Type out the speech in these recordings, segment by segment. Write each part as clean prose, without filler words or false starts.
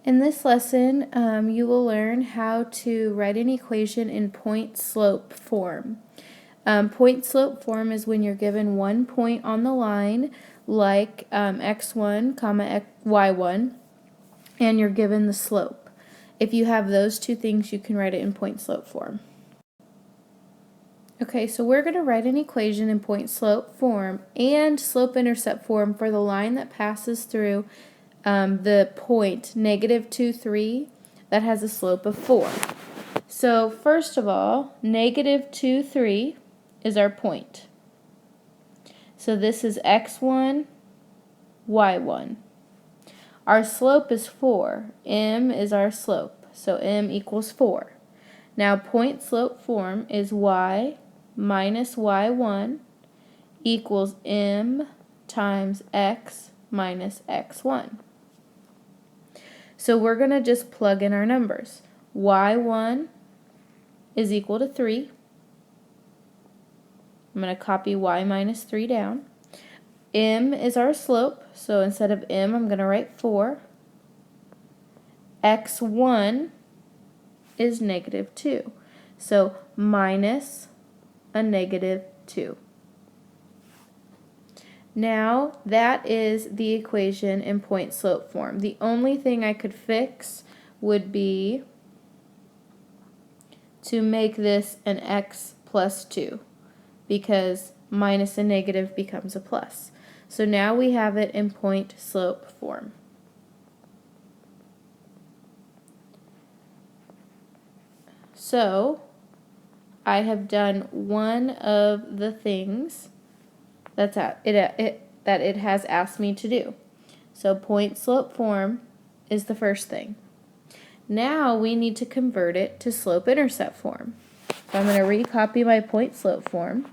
In this lesson, you will learn how to write an equation in point-slope form. Point-slope form is when you're given 1 point on the line, like x1, y1, and you're given the slope. If you have those two things, you can write it in point-slope form. Okay, so we're going to write an equation in point-slope form and slope-intercept form for the line that passes through the point -2, 3 that has a slope of 4. So first of all, -2, 3 is our point. So this is x1, y1. Our slope is 4. M is our slope. So m equals 4. Now point slope form is y minus y1 equals m times x minus x1. So we're going to just plug in our numbers. Y1 is equal to 3. I'm going to copy y minus 3 down. M is our slope, so instead of m, I'm going to write 4. X1 is -2, so minus a -2. Now that is the equation in point-slope form. The only thing I could fix would be to make this an x plus 2, because minus a negative becomes a plus. So now we have it in point-slope form. So I have done one of the things that it has asked me to do. So point-slope form is the first thing. Now we need to convert it to slope-intercept form. So I'm going to recopy my point-slope form.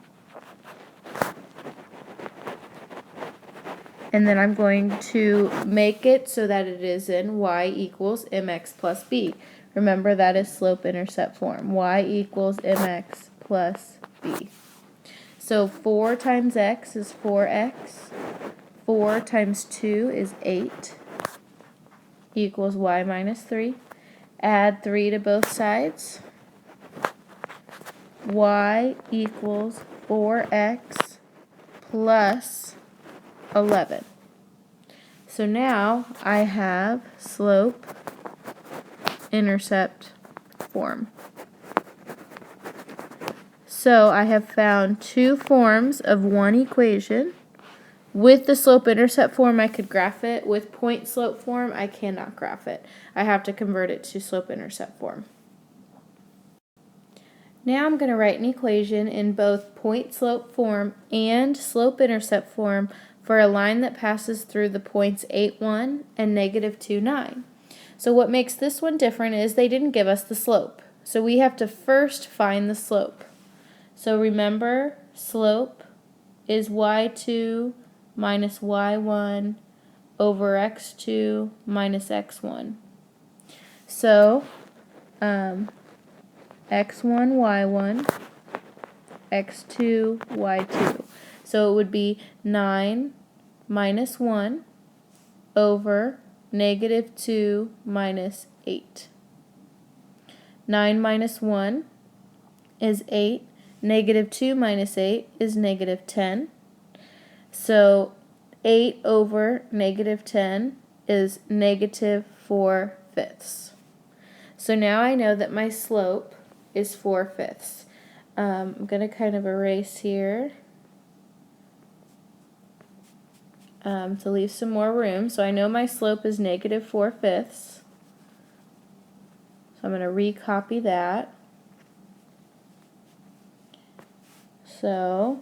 And then I'm going to make it so that it is in y equals mx plus b. Remember, that is slope-intercept form. Y equals mx plus b. So 4 times x is 4x. 4 times 2 is 8 equals y minus 3. Add 3 to both sides. Y equals 4x plus 11. So now I have slope-intercept form. So I have found two forms of one equation. With the slope-intercept form, I could graph it. With point-slope form, I cannot graph it. I have to convert it to slope-intercept form. Now I'm going to write an equation in both point-slope form and slope-intercept form for a line that passes through the points 8, 1 and -2, 9. So what makes this one different is they didn't give us the slope. So we have to first find the slope. So remember, slope is y2 minus y1 over x2 minus x1. So x1, y1, x2, y2. So it would be 9 minus 1 over -2 minus 8. 9 minus 1 is 8. -2 minus 8 is -10. So 8 over -10 is -4/5. So now I know that my slope is 4/5. I'm going to kind of erase here to leave some more room. So I know my slope is -4/5. So I'm going to recopy that. So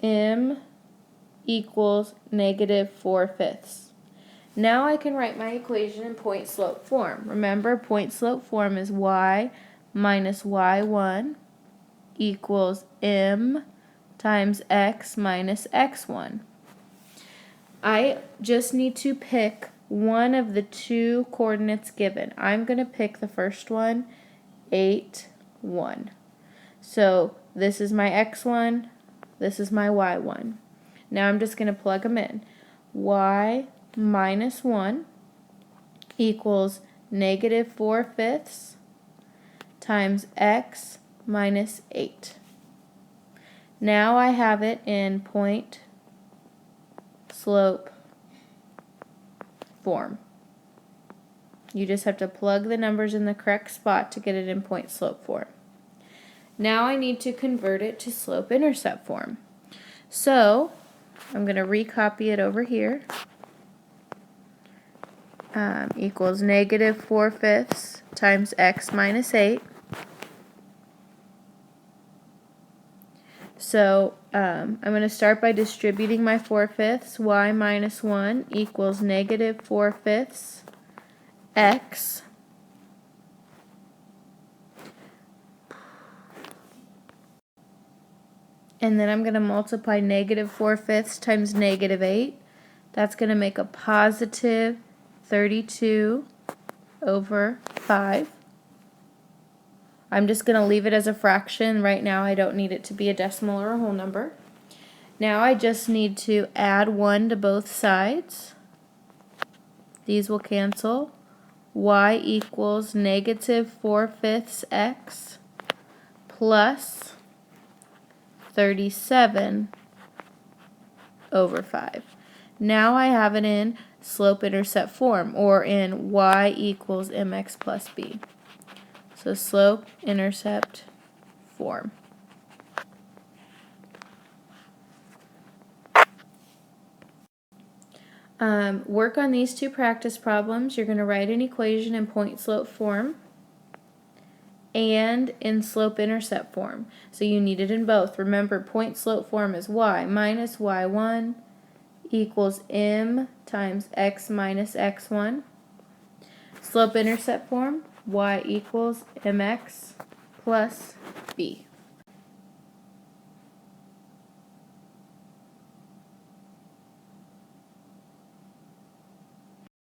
m equals -4/5. Now I can write my equation in point-slope form. Remember, point-slope form is y minus y1 equals m times x minus x1. I just need to pick one of the two coordinates given. I'm going to pick the first one, 8, 1. So this is my x1, this is my y1. Now I'm just going to plug them in. Y minus 1 equals negative 4/5 times x minus 8. Now I have it in point slope form. You just have to plug the numbers in the correct spot to get it in point slope form. Now I need to convert it to slope intercept form. So I'm going to recopy it over here. Equals negative 4/5 times x minus 8. So I'm going to start by distributing my 4/5. Y minus 1 equals negative 4/5 x and then I'm going to multiply negative 4/5 times negative 8. That's going to make a positive 32/5. I'm just going to leave it as a fraction right now. I don't need it to be a decimal or a whole number. Now I just need to add 1 to both sides. These will cancel. Y equals negative 4/5 x plus 37/5. Now I have it in slope-intercept form, or in y equals mx plus b. So slope-intercept form. Work on these two practice problems. You're going to write an equation in point-slope form and in slope-intercept form. So you need it in both. Remember, point-slope form is y minus y1 equals m times x minus x1. Slope-intercept form, y equals mx plus b.